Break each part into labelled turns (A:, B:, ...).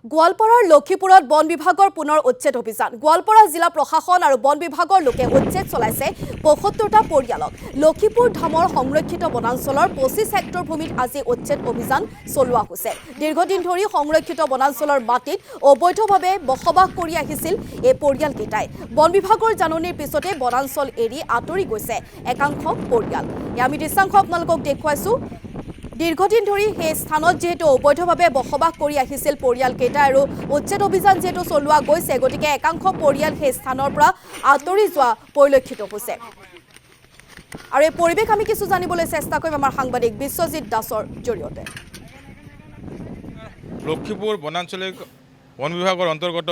A: গোৱালপাৰাৰ লক্ষীপুৰত বন বিভাগৰ পুনৰ উচ্ছেদ অভিযান। গোৱালপাৰা জিলা প্ৰশাসন আৰু বন বিভাগৰ লোকে উচ্ছেদ চলাইছে ৭৫টা পৰিয়ালক। লক্ষীপুৰ ধামৰ সংৰক্ষিত বনাঞ্চলৰ ২৫ হেক্টৰ ভূমিত আজি উচ্ছেদ অভিযান চলোৱা হৈছে। দীৰ্ঘদিন ধৰি সংৰক্ষিত বনাঞ্চলৰ মাটিত অবৈধভাৱে বসবাস কৰি আহিছিল এই পৰিয়ালকেইটাই। বন বিভাগৰ জাননীৰ পিছতে বনাঞ্চল এৰি আঁতৰি গৈছে একাংশ পৰিয়াল। আমি দৃশ্যাংশ আপোনালোকক দেখুৱাইছো। দীৰ্ঘদিন ধৰি সেই স্থানত যেহেতু অবৈধভাৱে বসবাস কৰি আহিছিল পৰিয়ালকেইটা আৰু উচ্ছেদ অভিযান যেহেতু চলোৱা গৈছে, গতিকে একাংশ পৰিয়াল সেই স্থানৰ পৰা আঁতৰি যোৱা পৰিলক্ষিত হৈছে। আৰু এই পৰিৱেশ আমি কিছু জানিবলৈ চেষ্টা কৰিম আমাৰ সাংবাদিক বিশ্বজিৎ দাসৰ জৰিয়তে।
B: লক্ষীপুৰ বনাঞ্চলিক বন বিভাগৰ অন্তৰ্গত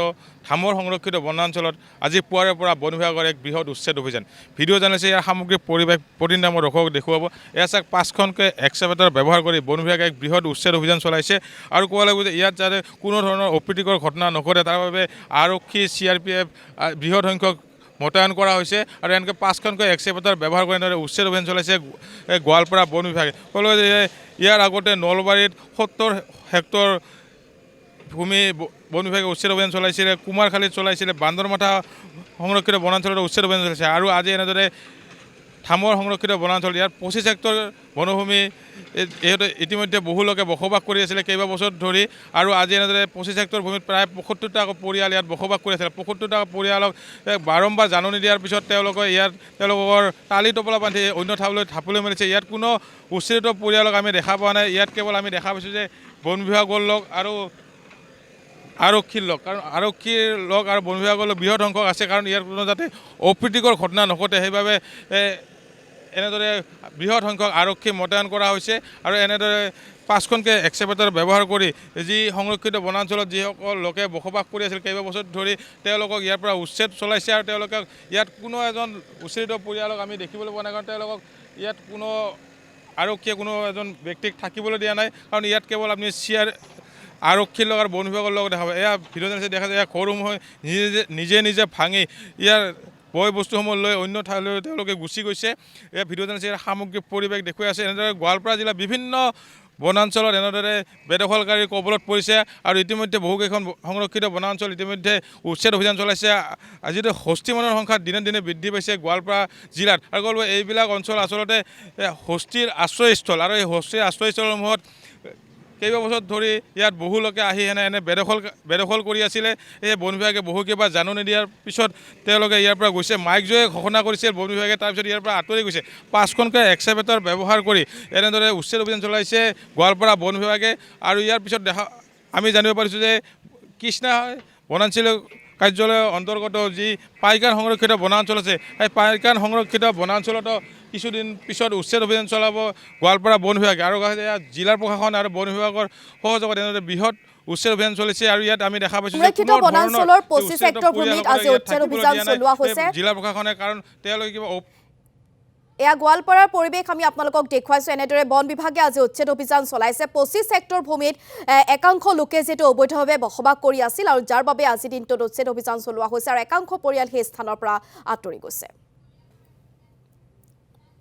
B: ধামৰ সংৰক্ষিত বনাঞ্চলত আজি পুৱাৰে পৰা বন বিভাগৰ এক বৃহৎ উচ্ছেদ অভিযান। ভিডিঅ' জানিছে ইয়াৰ সামগ্ৰিক পৰিৱেশ প্ৰতিনিধিয়ে দৰ্শকক দেখুৱাব। এয়া চাওক ৫খনকৈ এক্সকাভেটৰ ব্যৱহাৰ কৰি বন বিভাগে এক বৃহৎ উচ্ছেদ অভিযান চলাইছে আৰু ক'ব লাগিব যে ইয়াত যাতে কোনো ধৰণৰ অপ্ৰীতিকৰ ঘটনা নঘটে তাৰ বাবে আৰক্ষী CRPF বৃহৎ সংখ্যক মোতায়েন কৰা হৈছে আৰু এনেকৈ ৫খনকৈ এক্সকাভেটৰ ব্যৱহাৰ কৰি এনেদৰে উচ্ছেদ অভিযান চলাইছে গোৱালপাৰা বন বিভাগে। ক'ব লাগিব যে ইয়াৰ আগতে নলবাৰীত ৭০ হেক্টৰ ভূমি বন বিভাগে উচ্ছেদ অভিযান চলাইছিলে, কুমাৰখালীত চলাইছিলে, বান্দৰমাথা সংৰক্ষিত বনাঞ্চলত উচ্ছেদ অভিযান চলাইছে আৰু আজি এনেদৰে ধামৰ সংৰক্ষিত বনাঞ্চল ইয়াত ২৫ হেক্টৰ বনভূমি ইতিমধ্যে বহু লোকে বসবাস কৰি আছিলে কেইবাবছৰ ধৰি আৰু আজি এনেদৰে ২৫ হেক্টৰ ভূমিত প্ৰায় ৭৫টা পৰিয়াল ইয়াত বসবাস কৰি আছিলে। ৭৫টা পৰিয়ালক বাৰম্বাৰ জাননী দিয়াৰ পিছত তেওঁলোকৰ টালি টপলা বান্ধি অন্য ঠাইলৈ থাপলৈ মেলিছে। ইয়াত কোনো উচ্ছেদিত পৰিয়ালক আমি দেখা পোৱা নাই। ইয়াত কেৱল আমি দেখা পাইছোঁ যে বন বিভাগৰ লোক আৰু আৰক্ষীৰ লোক, কাৰণ আৰক্ষীৰ লোক আৰু বন বিভাগৰ লোক বৃহৎ সংখ্যক আছে, কাৰণ ইয়াৰ কোনো যাতে অপ্ৰীতিকৰ ঘটনা নঘটে সেইবাবে এনেদৰে বৃহৎ সংখ্যক আৰক্ষী মোতায়েন কৰা হৈছে আৰু এনেদৰে ৫খনকৈ এক্সকাভেটৰ ব্যৱহাৰ কৰি যি সংৰক্ষিত বনাঞ্চলত যিসকল লোকে বসবাস কৰি আছিল কেইবাবছৰ ধৰি তেওঁলোকক ইয়াৰ পৰা উচ্ছেদ চলাইছে আৰু তেওঁলোকক ইয়াত কোনো এজন উচ্ছেদিত পৰিয়ালক আমি দেখিবলৈ পোৱা নাই, কাৰণ তেওঁলোকক ইয়াত কোনো আৰক্ষীয়ে কোনো এজন ব্যক্তিক থাকিবলৈ দিয়া নাই, কাৰণ ইয়াত কেৱল আপুনি আৰক্ষীৰ লগত আৰু বন বিভাগৰ লগত দেখা পায়। এয়া ভিডিঅ' জানিছে দেখা যায় ঘৰসমূহ নিজে ভাঙি ইয়াৰ বয় বস্তুসমূহ লৈ অন্য ঠাইলৈ তেওঁলোকে গুচি গৈছে। এয়া ভিডিঅ' জানিছে ইয়াৰ সামগ্ৰিক পৰিৱেশ দেখুৱাই আছে। এনেদৰে গোৱালপাৰা জিলাৰ বিভিন্ন বনাঞ্চলত এনেদৰে বেদখলকাৰীৰ কবলত পৰিছে আৰু ইতিমধ্যে বহুকেইখন সংৰক্ষিত বনাঞ্চল ইতিমধ্যে উচ্ছেদ অভিযান চলাইছে। আজিতো হস্তীমানৰ সংখ্যা দিনে দিনে বৃদ্ধি পাইছে গোৱালপাৰা জিলাত আৰু এইবিলাক অঞ্চল আচলতে হস্তীৰ আশ্ৰয়স্থল আৰু এই হস্তীৰ আশ্ৰয়স্থলসমূহত কেইবাবছৰ ধৰি ইয়াত বহু লোকে আহি এনে বেদখল কৰি আছিলে। এই বন বিভাগে বহুকেইবাৰ জাননী দিয়াৰ পিছত তেওঁলোকে ইয়াৰ পৰা গৈছে, মাইক জয়ে ঘোষণা কৰিছিল বন বিভাগে, তাৰপিছত ইয়াৰ পৰা আঁতৰি গৈছে। ৫খনকৈ এক্সকাভেটৰ ব্যৱহাৰ কৰি এনেদৰে উচ্ছেদ অভিযান চলাইছে গোৱালপাৰা বন বিভাগে আৰু ইয়াৰ পিছত আমি জানিব পাৰিছোঁ যে কৃষ্ণা বনাঞ্চল কাৰ্যালয়ৰ অন্তৰ্গত যি পাইকান সংৰক্ষিত বনাঞ্চল আছে, সেই পাইকান সংৰক্ষিত বনাঞ্চলতো কিছুদিন পিছত উচ্ছেদ অভিযান চলাব গোৱালপাৰা বন বিভাগে আৰু জিলাৰ প্ৰশাসন আৰু বন বিভাগৰ সহযোগত এনেদৰে বৃহৎ উচ্ছেদ অভিযান চলিছে আৰু ইয়াত আমি দেখা পাইছোঁ
A: সংৰক্ষিত বনাঞ্চলৰ ২৫ হেক্টৰ ভূমিত আজি উচ্ছেদ অভিযান চলোৱা হৈছে
B: জিলা প্ৰশাসনে, কাৰণ তেওঁলোকে কিবা
A: এয়া গোৱালপাৰাৰ পৰিৱেশ আমি আপোনালোকক দেখুৱাইছোঁ। এনেদৰে বন বিভাগে আজি উচ্ছেদ অভিযান চলাইছে ২৫ হেক্টৰ ভূমিত একাংশ লোকে যিহেতু অবৈধভাৱে বসবাস কৰি আছিল আৰু যাৰ বাবে আজিৰ দিনটোত উচ্ছেদ অভিযান চলোৱা হৈছে আৰু একাংশ পৰিয়াল সেই স্থানৰ পৰা আঁতৰি গৈছে।